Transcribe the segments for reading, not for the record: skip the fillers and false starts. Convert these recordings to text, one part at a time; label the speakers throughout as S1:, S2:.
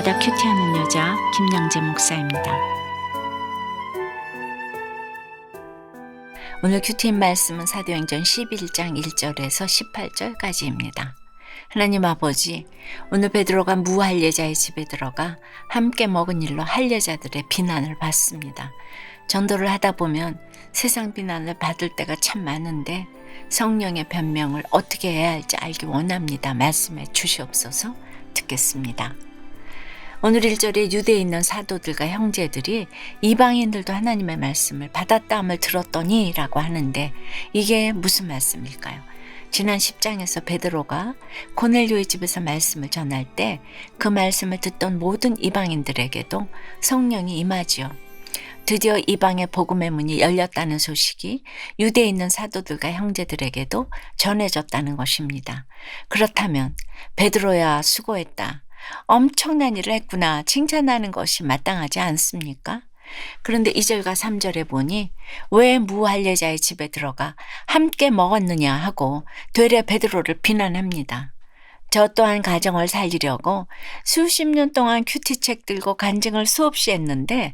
S1: 날마다 큐티하는 여자 김양재 목사입니다. 오늘 큐티인 말씀은 사도행전 11장 1절에서 18절까지입니다. 하나님 아버지, 오늘 베드로가 무할례자의 집에 들어가 함께 먹은 일로 할례자들의 비난을 받습니다. 전도를 하다 보면 세상 비난을 받을 때가 참 많은데 성령의 변명을 어떻게 해야 할지 알기 원합니다. 말씀해 주시옵소서. 듣겠습니다. 오늘 1절에 유대에 있는 사도들과 형제들이 이방인들도 하나님의 말씀을 받았다함을 들었더니 라고 하는데 이게 무슨 말씀일까요? 지난 10장에서 베드로가 고넬료의 집에서 말씀을 전할 때 그 말씀을 듣던 모든 이방인들에게도 성령이 임하지요. 드디어 이방의 복음의 문이 열렸다는 소식이 유대에 있는 사도들과 형제들에게도 전해졌다는 것입니다. 그렇다면 베드로야 수고했다. 엄청난 일을 했구나. 칭찬하는 것이 마땅하지 않습니까? 그런데 2절과 3절에 보니 왜 무할례자의 집에 들어가 함께 먹었느냐 하고 되레 베드로를 비난합니다. 저 또한 가정을 살리려고 수십 년 동안 큐티책 들고 간증을 수없이 했는데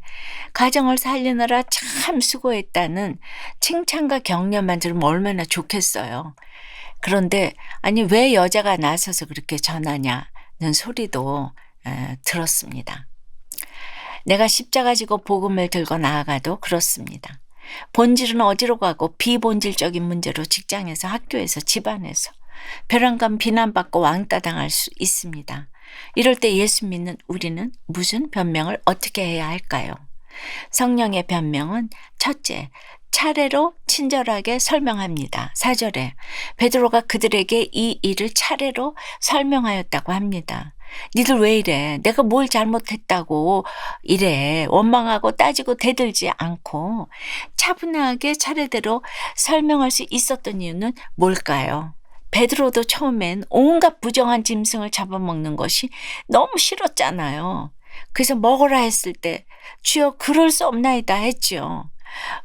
S1: 가정을 살리느라 참 수고했다는 칭찬과 격려만 들으면 얼마나 좋겠어요. 그런데 아니 왜 여자가 나서서 그렇게 전하냐는 소리도 들었습니다. 내가 십자가 지고 복음을 들고 나아가도 그렇습니다. 본질은 어디로 가고 비본질적인 문제로 직장에서 학교에서 집안에서 벼랑간 비난받고 왕따 당할 수 있습니다. 이럴 때 예수 믿는 우리는 무슨 변명을 어떻게 해야 할까요? 성령의 변명은 첫째, 차례로 친절하게 설명합니다. 4절에 베드로가 그들에게 이 일을 차례로 설명하였다고 합니다. 니들 왜 이래? 내가 뭘 잘못했다고 이래? 원망하고 따지고 대들지 않고 차분하게 차례대로 설명할 수 있었던 이유는 뭘까요? 베드로도 처음엔 온갖 부정한 짐승을 잡아먹는 것이 너무 싫었잖아요. 그래서 먹으라 했을 때 주여 그럴 수 없나이다 했죠.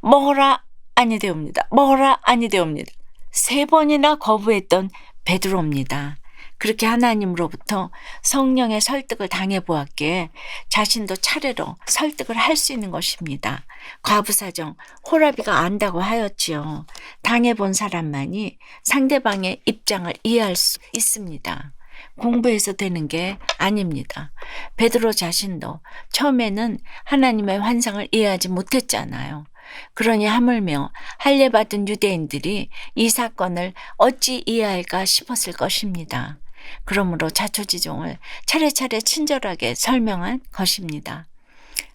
S1: 먹으라 아니되옵니다. 먹으라 아니되옵니다. 3번이나 거부했던 베드로입니다. 그렇게 하나님으로부터 성령의 설득을 당해보았기에 자신도 차례로 설득을 할 수 있는 것입니다. 과부사정 호라비가 안다고 하였지요. 당해본 사람만이 상대방의 입장을 이해할 수 있습니다. 공부해서 되는 게 아닙니다. 베드로 자신도 처음에는 하나님의 환상을 이해하지 못했잖아요. 그러니 하물며 할례받은 유대인들이 이 사건을 어찌 이해할까 싶었을 것입니다. 그러므로 자초지종을 차례차례 친절하게 설명한 것입니다.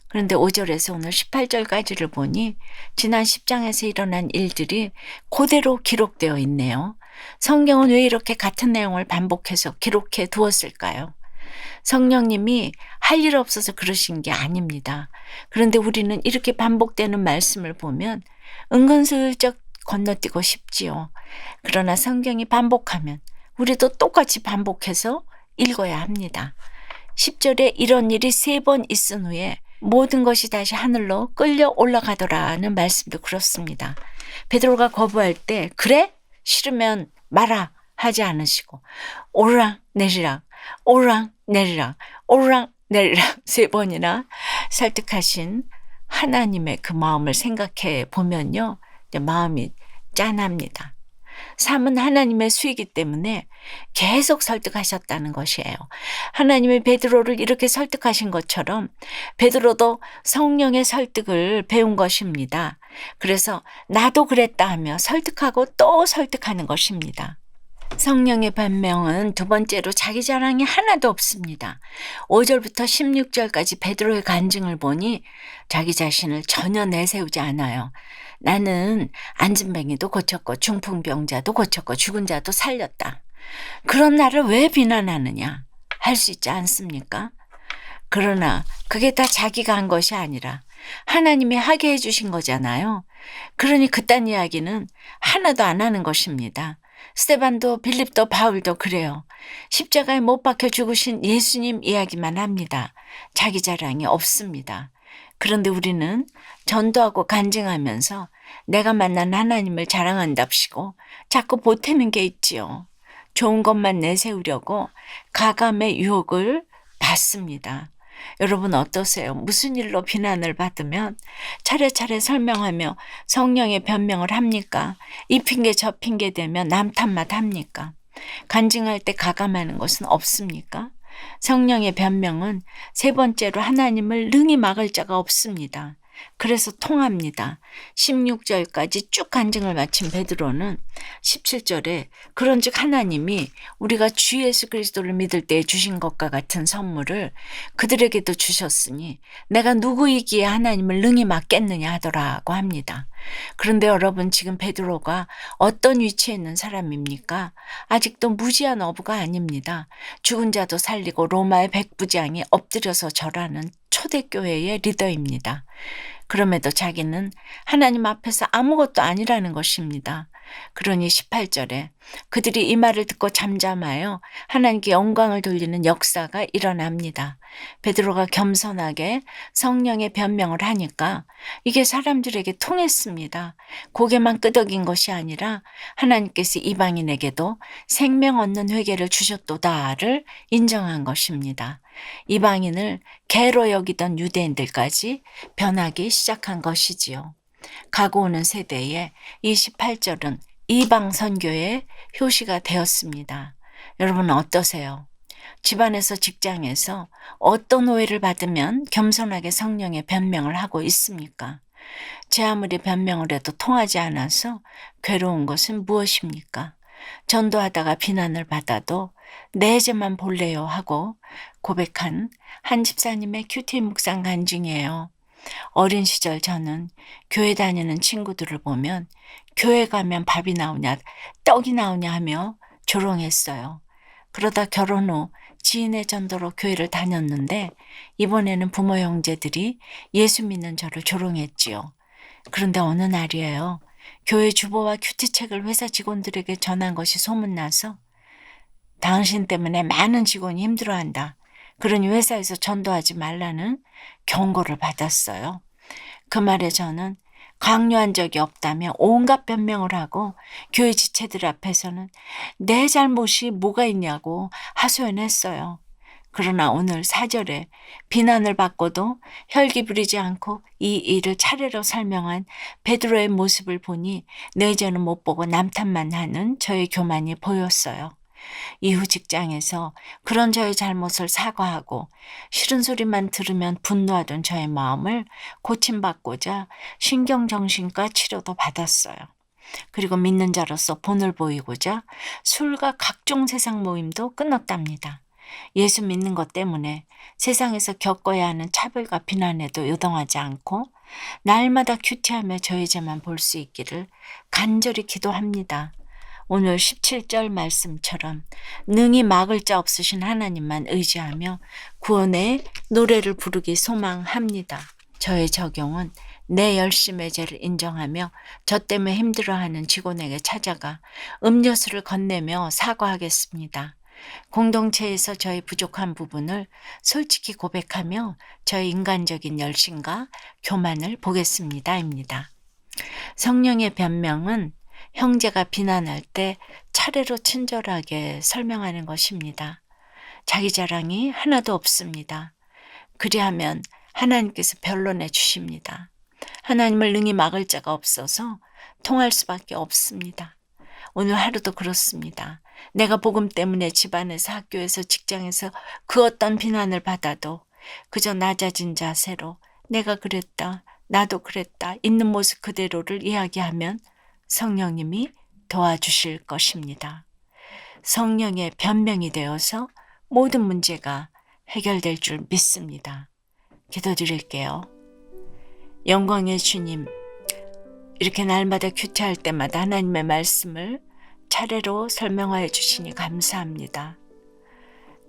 S1: 그런데 5절에서 오늘 18절까지를 보니 지난 10장에서 일어난 일들이 그대로 기록되어 있네요. 성경은 왜 이렇게 같은 내용을 반복해서 기록해 두었을까요? 성령님이 할 일 없어서 그러신 게 아닙니다. 그런데 우리는 이렇게 반복되는 말씀을 보면 은근슬쩍 건너뛰고 싶지요. 그러나 성경이 반복하면 우리도 똑같이 반복해서 읽어야 합니다. 10절에 이런 일이 3번 있은 후에 모든 것이 다시 하늘로 끌려 올라가더라는 말씀도 그렇습니다. 베드로가 거부할 때 그래? 싫으면 마라 하지 않으시고 오르락 내리락 오르락 내리락 오르락 내리락 3번이나 설득하신 하나님의 그 마음을 생각해 보면요. 마음이 짠합니다. 삶은 하나님의 수이기 때문에 계속 설득하셨다는 것이에요. 하나님의 베드로를 이렇게 설득하신 것처럼 베드로도 성령의 설득을 배운 것입니다. 그래서 나도 그랬다 하며 설득하고 또 설득하는 것입니다. 성령의 변명은 두 번째로 자기 자랑이 하나도 없습니다. 5절부터 16절까지 베드로의 간증을 보니 자기 자신을 전혀 내세우지 않아요. 나는 안진뱅이도 고쳤고 중풍병자도 고쳤고 죽은 자도 살렸다. 그런 나를 왜 비난하느냐 할 수 있지 않습니까? 그러나 그게 다 자기가 한 것이 아니라 하나님이 하게 해주신 거잖아요. 그러니 그딴 이야기는 하나도 안 하는 것입니다. 스데반도 빌립도 바울도 그래요. 십자가에 못 박혀 죽으신 예수님 이야기만 합니다. 자기 자랑이 없습니다. 그런데 우리는 전도하고 간증하면서 내가 만난 하나님을 자랑한답시고 자꾸 보태는 게 있지요. 좋은 것만 내세우려고 가감의 유혹을 받습니다. 여러분 어떠세요? 무슨 일로 비난을 받으면 차례차례 설명하며 성령의 변명을 합니까? 이 핑계 저 핑계 대며 남 탓만 합니까? 간증할 때 가감하는 것은 없습니까? 성령의 변명은 세 번째로 하나님을 능히 막을 자가 없습니다. 그래서 통합니다. 16절까지 쭉 간증을 마친 베드로는 17절에 그런즉 하나님이 우리가 주 예수 그리스도를 믿을 때에 주신 것과 같은 선물을 그들에게도 주셨으니 내가 누구이기에 하나님을 능히 막겠느냐 하더라고 합니다. 그런데 여러분 지금 베드로가 어떤 위치에 있는 사람입니까? 아직도 무지한 어부가 아닙니다. 죽은 자도 살리고 로마의 백부장이 엎드려서 절하는 초대교회의 리더입니다. 그럼에도 자기는 하나님 앞에서 아무것도 아니라는 것입니다. 그러니 18절에 그들이 이 말을 듣고 잠잠하여 하나님께 영광을 돌리는 역사가 일어납니다. 베드로가 겸손하게 성령의 변명을 하니까 이게 사람들에게 통했습니다. 고개만 끄덕인 것이 아니라 하나님께서 이방인에게도 생명 얻는 회개를 주셨도다를 인정한 것입니다. 이방인을 개로 여기던 유대인들까지 변하기 시작한 것이지요. 가고 오는 세대에 28절은 이방 선교의 효시가 되었습니다. 여러분 어떠세요? 집안에서 직장에서 어떤 오해를 받으면 겸손하게 성령의 변명을 하고 있습니까? 제 아무리 변명을 해도 통하지 않아서 괴로운 것은 무엇입니까? 전도하다가 비난을 받아도 내 죄만 볼래요 하고 고백한 한 집사님의 큐티 묵상 간증이에요. 어린 시절 저는 교회 다니는 친구들을 보면 교회 가면 밥이 나오냐 떡이 나오냐 하며 조롱했어요. 그러다 결혼 후 지인의 전도로 교회를 다녔는데 이번에는 부모 형제들이 예수 믿는 저를 조롱했지요. 그런데 어느 날이에요. 교회 주보와 큐티책을 회사 직원들에게 전한 것이 소문나서 당신 때문에 많은 직원이 힘들어한다. 그러니 회사에서 전도하지 말라는 경고를 받았어요. 그 말에 저는 강요한 적이 없다며 온갖 변명을 하고 교회 지체들 앞에서는 내 잘못이 뭐가 있냐고 하소연했어요. 그러나 오늘 4절에 비난을 받고도 혈기 부리지 않고 이 일을 차례로 설명한 베드로의 모습을 보니 내 죄는 못 보고 남 탓만 하는 저의 교만이 보였어요. 이후 직장에서 그런 저의 잘못을 사과하고 싫은 소리만 들으면 분노하던 저의 마음을 고침받고자 신경정신과 치료도 받았어요. 그리고 믿는 자로서 본을 보이고자 술과 각종 세상 모임도 끊었답니다. 예수 믿는 것 때문에 세상에서 겪어야 하는 차별과 비난에도 요동하지 않고 날마다 큐티하며 저의 죄만 볼 수 있기를 간절히 기도합니다. 오늘 17절 말씀처럼 능히 막을 자 없으신 하나님만 의지하며 구원의 노래를 부르기 소망합니다. 저의 적용은 내 열심의 죄를 인정하며 저 때문에 힘들어하는 직원에게 찾아가 음료수를 건네며 사과하겠습니다. 공동체에서 저의 부족한 부분을 솔직히 고백하며 저의 인간적인 열심과 교만을 보겠습니다입니다. 성령의 변명은 형제가 비난할 때 차례로 친절하게 설명하는 것입니다. 자기 자랑이 하나도 없습니다. 그리하면 하나님께서 변론해 주십니다. 하나님을 능히 막을 자가 없어서 통할 수밖에 없습니다. 오늘 하루도 그렇습니다. 내가 복음 때문에 집안에서 학교에서 직장에서 그 어떤 비난을 받아도 그저 낮아진 자세로 내가 그랬다, 나도 그랬다, 있는 모습 그대로를 이야기하면 성령님이 도와주실 것입니다. 성령의 변명이 되어서 모든 문제가 해결될 줄 믿습니다. 기도드릴게요. 영광의 주님, 이렇게 날마다 큐티할 때마다 하나님의 말씀을 차례로 설명하여 주시니 감사합니다.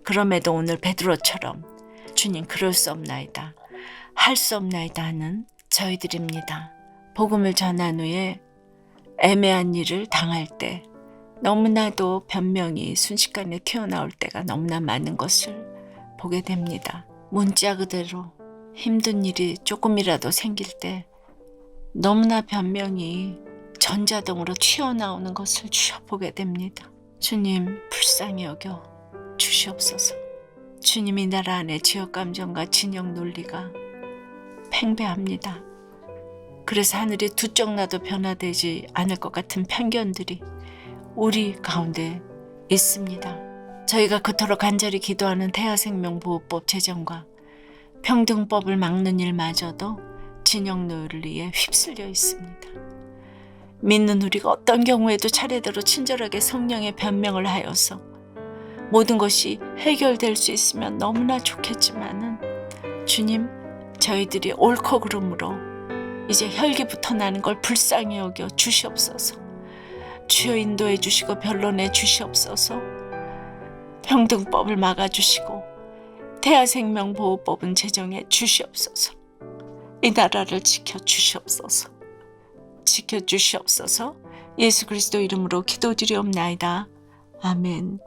S1: 그럼에도 오늘 베드로처럼 주님 그럴 수 없나이다, 할 수 없나이다 하는 저희들입니다. 복음을 전한 후에 애매한 일을 당할 때 너무나도 변명이 순식간에 튀어나올 때가 너무나 많은 것을 보게 됩니다. 문자 그대로 힘든 일이 조금이라도 생길 때 너무나 변명이 전자동으로 튀어나오는 것을 주셔 보게 됩니다. 주님 불쌍히 여겨 주시옵소서. 주님이 나라 안에 지역감정과 진영 논리가 팽배합니다. 그래서 하늘이 두 쪽 나도 변화되지 않을 것 같은 편견들이 우리 가운데 있습니다. 저희가 그토록 간절히 기도하는 태아생명보호법 제정과 평등법을 막는 일마저도 진영 논리에 휩쓸려 있습니다. 믿는 우리가 어떤 경우에도 차례대로 친절하게 성령의 변명을 하여서 모든 것이 해결될 수 있으면 너무나 좋겠지만은 주님, 저희들이 옳고 그름으로 이제 혈기부터 나는 걸 불쌍히 여겨 주시옵소서. 주여 인도해 주시고 변론해 주시옵소서. 평등법을 막아주시고 태아생명보호법은 제정해 주시옵소서. 이 나라를 지켜주시옵소서. 지켜주시옵소서. 예수 그리스도 이름으로 기도드리옵나이다. 아멘.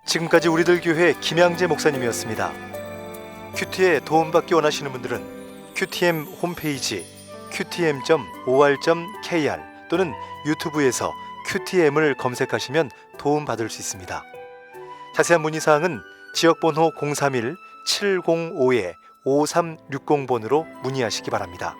S2: 지금까지 우리들 교회 김양재 목사님이었습니다. 큐티에 도움받기 원하시는 분들은 QTM 홈페이지 qtm.or.kr 또는 유튜브에서 QTM을 검색하시면 도움받을 수 있습니다. 자세한 문의사항은 지역번호 031-705-5360번으로 문의하시기 바랍니다.